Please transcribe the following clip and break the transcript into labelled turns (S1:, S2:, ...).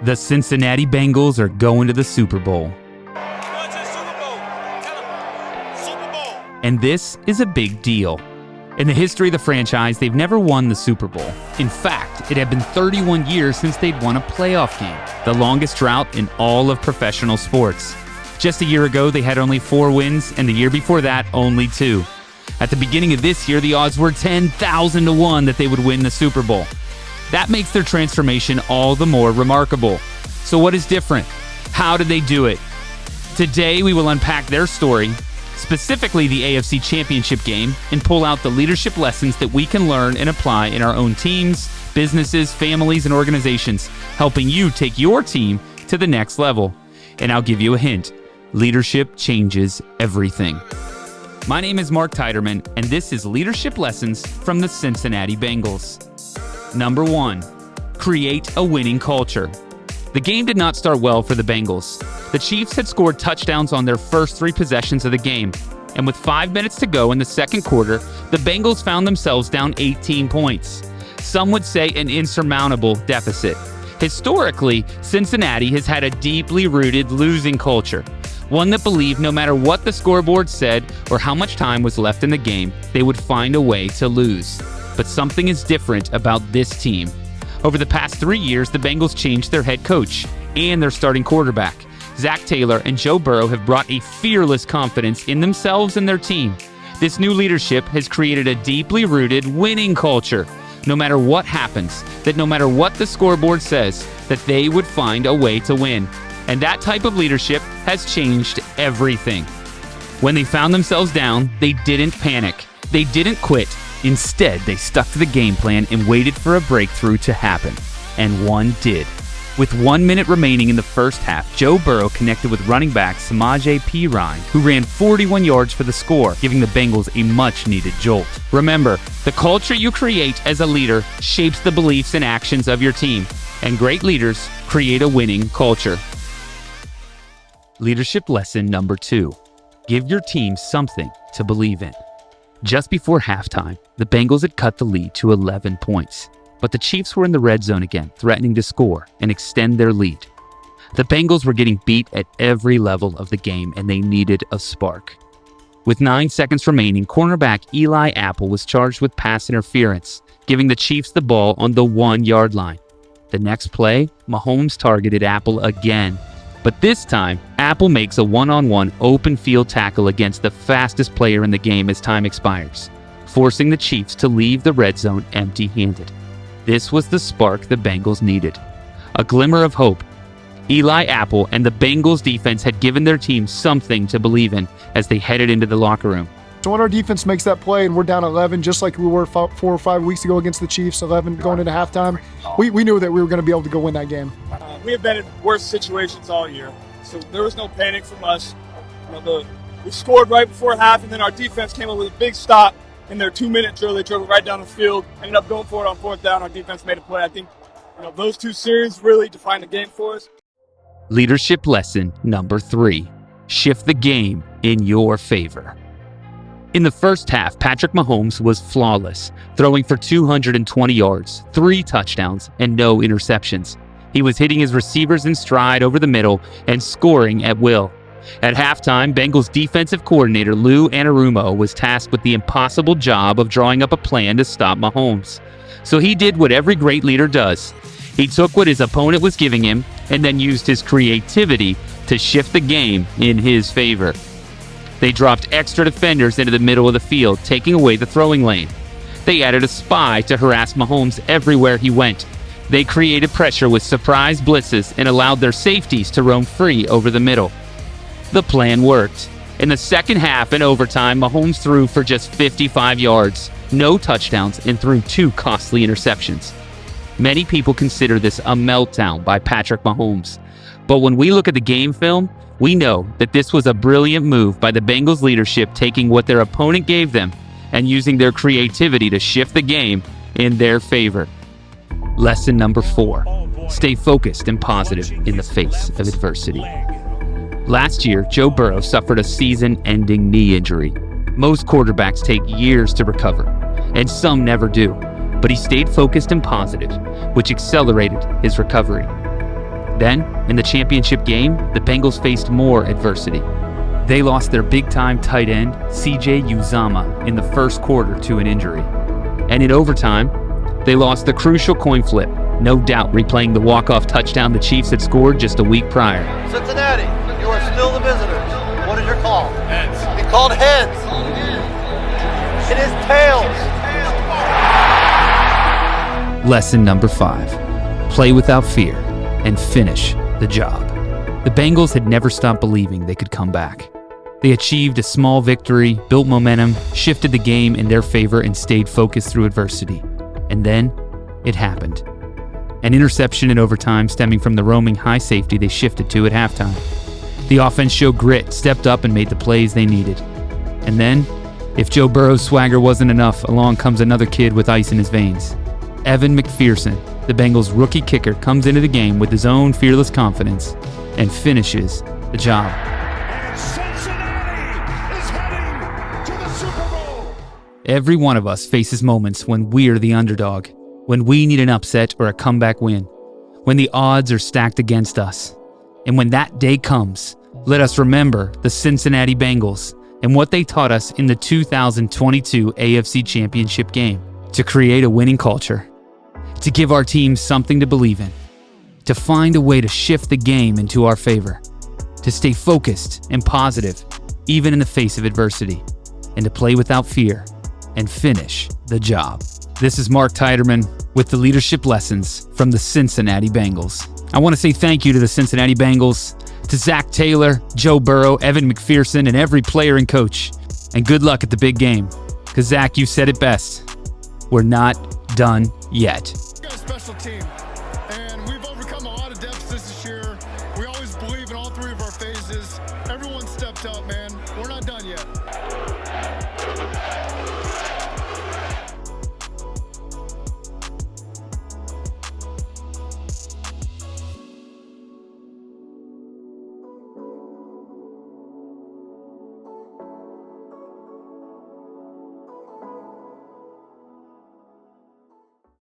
S1: The Cincinnati Bengals are going to the Super Bowl. And this is a big deal. In the history of the franchise, they've never won the Super Bowl. In fact, it had been 31 years since they'd won a playoff game, the longest drought in all of professional sports. Just a year ago, they had only 4 wins, and the year before that, only 2. At the beginning of this year, the odds were 10,000 to 1 that they would win the Super Bowl. That makes their transformation all the more remarkable. So what is different? How did they do it? Today, we will unpack their story, specifically the AFC Championship game, and pull out the leadership lessons that we can learn and apply in our own teams, businesses, families, and organizations, helping you take your team to the next level. And I'll give you a hint. Leadership changes everything. My name is Mark Teiderman, and this is Leadership Lessons from the Cincinnati Bengals. Number 1, create a winning culture. The game did not start well for the Bengals. The Chiefs had scored touchdowns on their first 3 possessions of the game, and with 5 minutes to go in the second quarter, the Bengals found themselves down 18 points. Some would say an insurmountable deficit. Historically, Cincinnati has had a deeply rooted losing culture, one that believed no matter what the scoreboard said or how much time was left in the game, they would find a way to lose. But something is different about this team. Over the past 3 years, the Bengals changed their head coach and their starting quarterback. Zach Taylor and Joe Burrow have brought a fearless confidence in themselves and their team. This new leadership has created a deeply rooted winning culture. No matter what happens, that no matter what the scoreboard says, that they would find a way to win. And that type of leadership has changed everything. When they found themselves down, they didn't panic. They didn't quit. Instead, they stuck to the game plan and waited for a breakthrough to happen. And one did. With 1 minute remaining in the first half, Joe Burrow connected with running back Samaje Perine, who ran 41 yards for the score, giving the Bengals a much-needed jolt. Remember, the culture you create as a leader shapes the beliefs and actions of your team, and great leaders create a winning culture. Leadership lesson number 2. Give your team something to believe in. Just before halftime, the Bengals had cut the lead to 11 points. But the Chiefs were in the red zone again, threatening to score and extend their lead. The Bengals were getting beat at every level of the game, and they needed a spark. With 9 seconds remaining, cornerback Eli Apple was charged with pass interference, giving the Chiefs the ball on the 1-yard line. The next play, Mahomes targeted Apple again. But this time, Apple makes a one-on-one open field tackle against the fastest player in the game as time expires, forcing the Chiefs to leave the red zone empty-handed. This was the spark the Bengals needed. A glimmer of hope. Eli Apple and the Bengals defense had given their team something to believe in as they headed into the locker room.
S2: So when our defense makes that play and we're down 11, just like we were 4 or 5 weeks ago against the Chiefs, 11 going into halftime, we knew that we were going to be able to go win that game.
S3: We have been in worse situations all year, so there was no panic from us. We scored right before half, and then our defense came up with a big stop in their 2-minute drill. They drove it right down the field, ended up going for it on 4th down. Our defense made a play. I think those 2 series really defined the game for us.
S1: Leadership lesson number 3. Shift the game in your favor. In the first half, Patrick Mahomes was flawless, throwing for 220 yards, 3 touchdowns, and no interceptions. He was hitting his receivers in stride over the middle and scoring at will. At halftime, Bengals defensive coordinator Lou Anarumo was tasked with the impossible job of drawing up a plan to stop Mahomes. So he did what every great leader does. He took what his opponent was giving him and then used his creativity to shift the game in his favor. They dropped extra defenders into the middle of the field, taking away the throwing lane. They added a spy to harass Mahomes everywhere he went. They created pressure with surprise blitzes and allowed their safeties to roam free over the middle. The plan worked. In the second half and overtime, Mahomes threw for just 55 yards, no touchdowns, and threw 2 costly interceptions. Many people consider this a meltdown by Patrick Mahomes. But when we look at the game film, we know that this was a brilliant move by the Bengals leadership, taking what their opponent gave them and using their creativity to shift the game in their favor. Lesson number 4. Stay focused and positive in the face of adversity. Last year, Joe Burrow suffered a season-ending knee injury. Most quarterbacks take years to recover, and some never do. But he stayed focused and positive, which accelerated his recovery. Then, in the championship game, the Bengals faced more adversity. They lost their big-time tight end, CJ Uzomah, in the first quarter to an injury. And in overtime, they lost the crucial coin flip, no doubt replaying the walk-off touchdown the Chiefs had scored just a week prior.
S4: Cincinnati, you are still the visitors. What is your call? Heads. He called heads. It is tails.
S1: Lesson number 5. Play without fear and finish the job. The Bengals had never stopped believing they could come back. They achieved a small victory, built momentum, shifted the game in their favor, and stayed focused through adversity. And then, it happened. An interception in overtime stemming from the roaming high safety they shifted to at halftime. The offense showed grit, stepped up, and made the plays they needed. And then, if Joe Burrow's swagger wasn't enough, along comes another kid with ice in his veins. Evan McPherson, the Bengals' rookie kicker, comes into the game with his own fearless confidence and finishes the job.
S5: And Cincinnati is heading to the Super Bowl.
S1: Every one of us faces moments when we're the underdog, when we need an upset or a comeback win, when the odds are stacked against us. And when that day comes, let us remember the Cincinnati Bengals and what they taught us in the 2022 AFC Championship game: to create a winning culture, to give our team something to believe in, to find a way to shift the game into our favor, to stay focused and positive even in the face of adversity, and to play without fear and finish the job. This is Mark Teiderman with the leadership lessons from the Cincinnati Bengals. I want to say thank you to the Cincinnati Bengals, to Zach Taylor, Joe Burrow, Evan McPherson, and every player and coach. And good luck at the big game. Because Zach, you said it best. We're not done yet.
S5: We've got a special team, and we've overcome a lot of deficits this year. We always believe in all three of our phases. Everyone stepped up, man.